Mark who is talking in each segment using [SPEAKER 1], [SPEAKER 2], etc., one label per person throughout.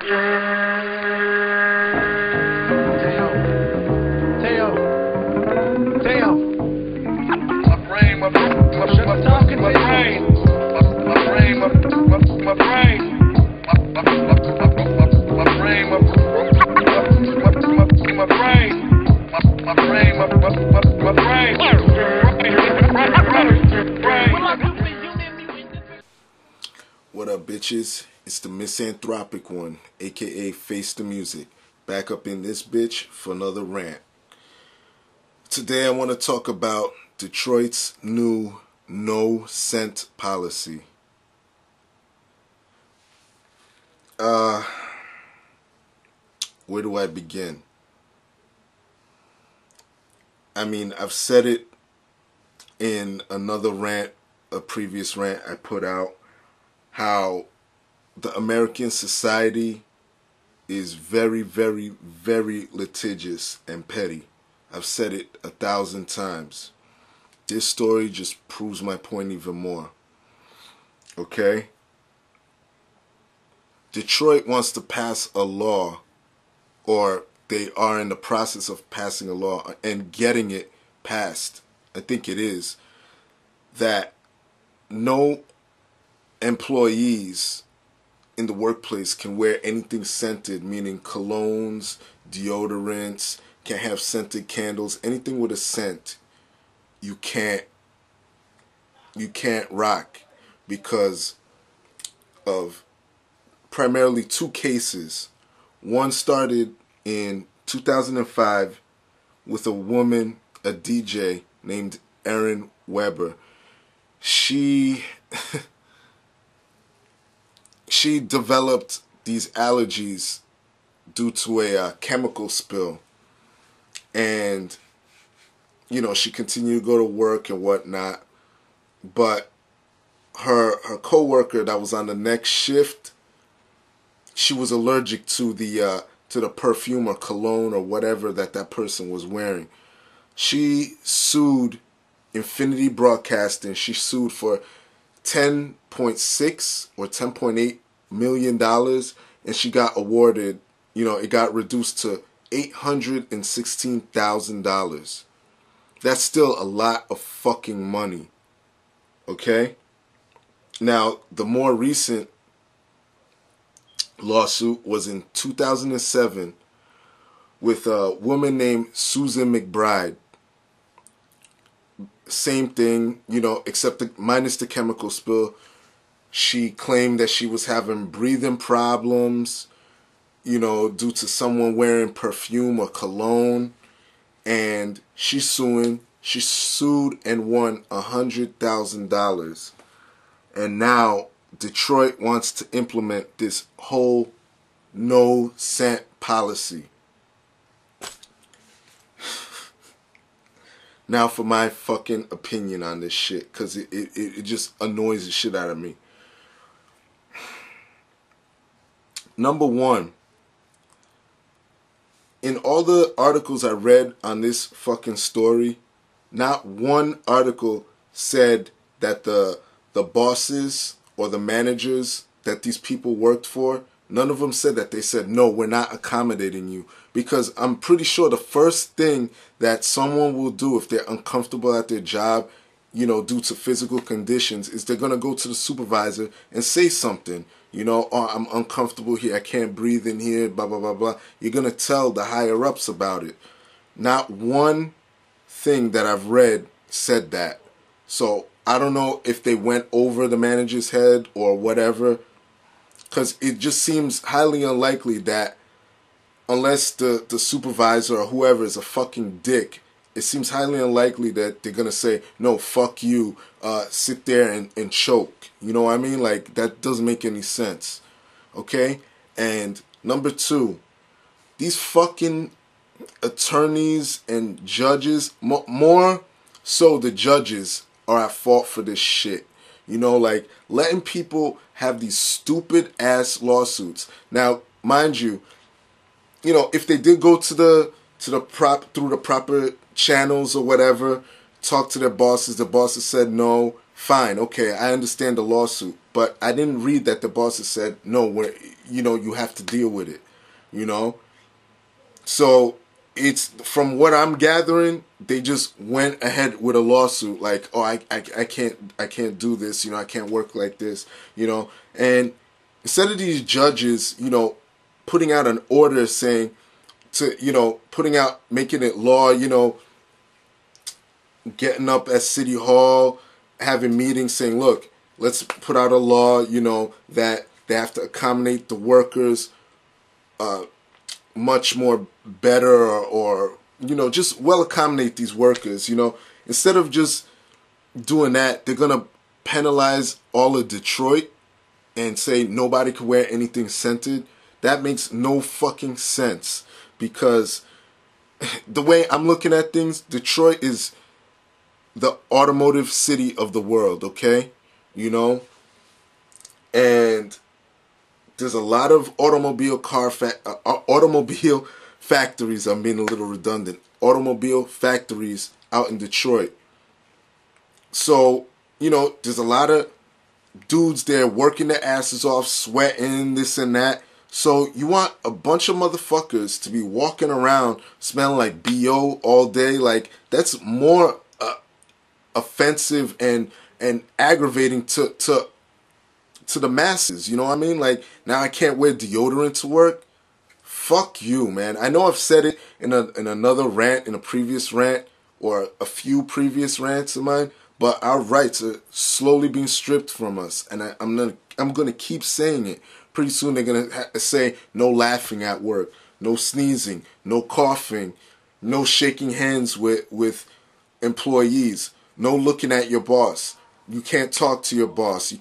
[SPEAKER 1] What up, bitches? It's the MisanthropikOne, aka Face the Music, back up in this bitch for another rant. Today I want to talk about Detroit's new no scent policy. Where do I begin? I mean, I've said it in another rant, a previous rant I put out, how the American society is very, very, very litigious and petty. I've said it 1,000 times. This story just proves my point even more. Okay? Detroit wants to pass a law, or they are in the process of passing a law and getting it passed. I think it is. That no employees in the workplace can wear anything scented, meaning colognes, deodorants, can't have scented candles, anything with a scent. You can't rock because of primarily two cases. One started in 2005 with a woman, a DJ named Erin Weber. She developed these allergies due to a chemical spill, and you know, she continued to go to work and whatnot, but her co-worker that was on the next shift, she was allergic to the perfume or cologne or whatever that person was wearing. She sued Infinity Broadcasting. She sued for $10.6 or $10.8 million, and she got awarded, you know, it got reduced to $816,000. That's still a lot of fucking money. Okay? Now, the more recent lawsuit was in 2007 with a woman named Susan McBride. Same thing, you know, except minus the chemical spill. She claimed that she was having breathing problems, you know, due to someone wearing perfume or cologne. And She sued and won $100,000. And now Detroit wants to implement this whole no scent policy. Now for my fucking opinion on this shit, because it just annoys the shit out of me. Number one, in all the articles I read on this fucking story, not one article said that the bosses or the managers that these people worked for, none of them said that. They said, no, we're not accommodating you. Because I'm pretty sure the first thing that someone will do if they're uncomfortable at their job, you know, due to physical conditions, is they're going to go to the supervisor and say something. You know, oh, I'm uncomfortable here, I can't breathe in here, blah, blah, blah, blah. You're going to tell the higher-ups about it. Not one thing that I've read said that. So I don't know if they went over the manager's head or whatever, because it just seems highly unlikely that unless the supervisor or whoever is a fucking dick, it seems highly unlikely that they're going to say, no, fuck you, sit there and choke. You know what I mean? Like, that doesn't make any sense. Okay? And number two, these fucking attorneys and judges, more so the judges, are at fault for this shit. You know, like, letting people have these stupid ass lawsuits. Now, mind you, you know, if they did go to the through the proper channels or whatever, talk to their bosses, the bosses said no, fine, okay, I understand the lawsuit. But I didn't read that the bosses said, no, you have to deal with it, So it's, from what I'm gathering, they just went ahead with a lawsuit, like, oh, I can't do this, I can't work like this, and instead of these judges, putting out an order saying making it law, getting up at City Hall, having meetings saying, look, let's put out a law, that they have to accommodate the workers much more better, or just well accommodate these workers, Instead of just doing that, they're going to penalize all of Detroit and say nobody could wear anything scented. That makes no fucking sense, because the way I'm looking at things, Detroit is the automotive city of the world, okay? And there's a lot of automobile factories. I'm being a little redundant. Automobile factories out in Detroit. So, there's a lot of dudes there working their asses off, sweating, this and that. So you want a bunch of motherfuckers to be walking around smelling like BO all day? Like, that's more offensive and aggravating to the masses. You know what I mean? Like, now I can't wear deodorant to work. Fuck you, man. I know I've said it in another rant, in a previous rant, or a few previous rants of mine, but our rights are slowly being stripped from us, and I'm gonna keep saying it. Pretty soon they're gonna say no laughing at work, no sneezing, no coughing, no shaking hands with employees, no looking at your boss. You can't talk to your boss.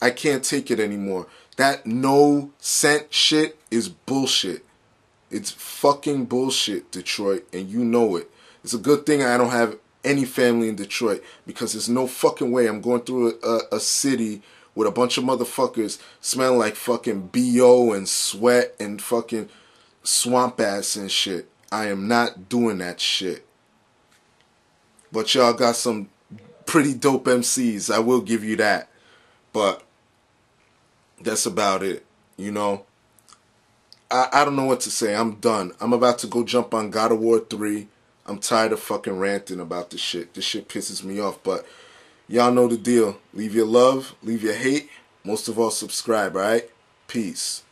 [SPEAKER 1] I can't take it anymore. That no scent shit is bullshit. It's fucking bullshit, Detroit, and you know it. It's a good thing I don't have any family in Detroit, because there's no fucking way I'm going through a city with a bunch of motherfuckers smelling like fucking BO and sweat and fucking swamp ass and shit. I am not doing that shit. But y'all got some pretty dope MCs, I will give you that. But that's about it, I don't know what to say. I'm done. I'm about to go jump on God of War 3. I'm tired of fucking ranting about this shit. This shit pisses me off, but y'all know the deal. Leave your love, leave your hate. Most of all, subscribe, alright? Peace.